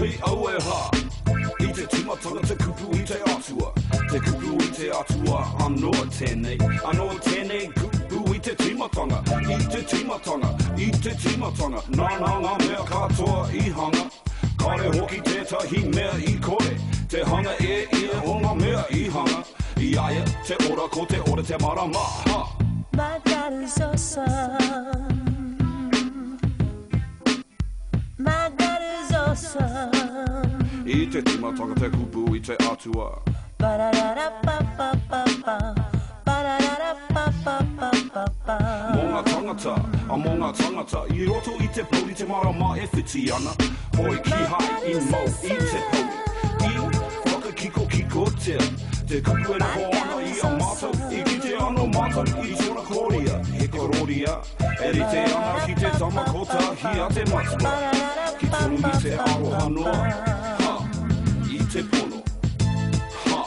he aue ha. I te timatanga te kupu I te atua. Te kupu I te atua anoa tēnei kupu I te timatanga. I te timatanga. Nā ngā mea katoa I hanga. Kare hoki tētahi mea I kore. Te hanga ia o ngā mea I hanga. I aia te ora ko te ora te marama. Ha. My God is awesome. My God is awesome. I te timatanga te kupu I te atua. Mō ngā tangata, I roto I te poli te marama e whiti ana. Hoi ki hai I mau I te poli. I whakakiko tea. Te kupu e na hoana I a mātou. I ki te ano mātou I sora koria. He kororia, e rite ana ki te tamakota hi a te matua. Ki tonu I te aroha noa. Ha, I te pono. Ha,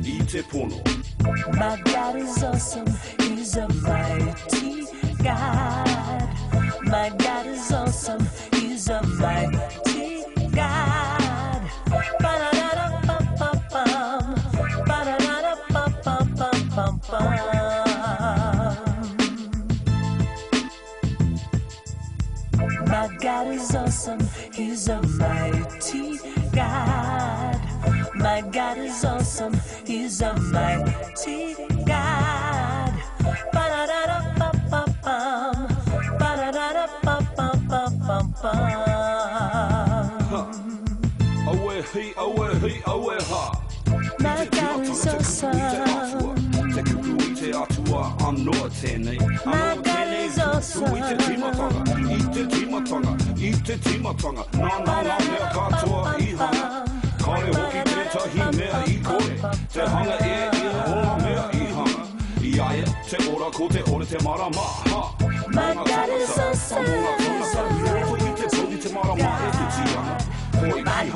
I te pono. My God is awesome, He's a mighty God. My God is awesome, He's a mighty God. Ba-da-da-da-ba-ba-bum, ba-da-da-da-ba-ba-bum-bum. My God is awesome, He's a mighty God. My God is awesome, He's a mighty God. Ba-da-da-da-ba-ba-bum, ba-da-da-da-ba-ba-bum-bum. Aue he ha. My God is awesome. Te kupu I te atua anoa tēnei. My God is awesome. I te timatanga. Nā mea katoa I hanga. Kare hoki tētahi mea I kore. Te hanga ia o ngā mea I hanga. I aia te ora ko te ora te marama. Ha. My God is awesome. I te poli te marama e whiti ana. Hoi ki hai I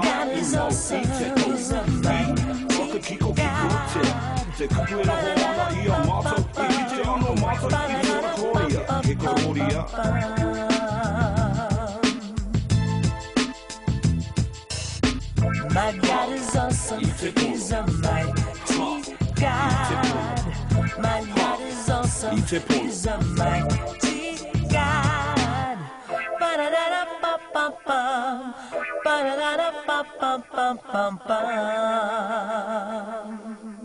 mau I te poli. Whakakiko tea. Te kupu e na hoana I a mātou. I ki te ano mātou I sora koria. He kororia. My God is awesome, He's a mighty God. My God is awesome, He's a mighty God. Ba-da-da-da-ba-ba-bum, ba-da-da-da-ba-ba-bum-bum-bum.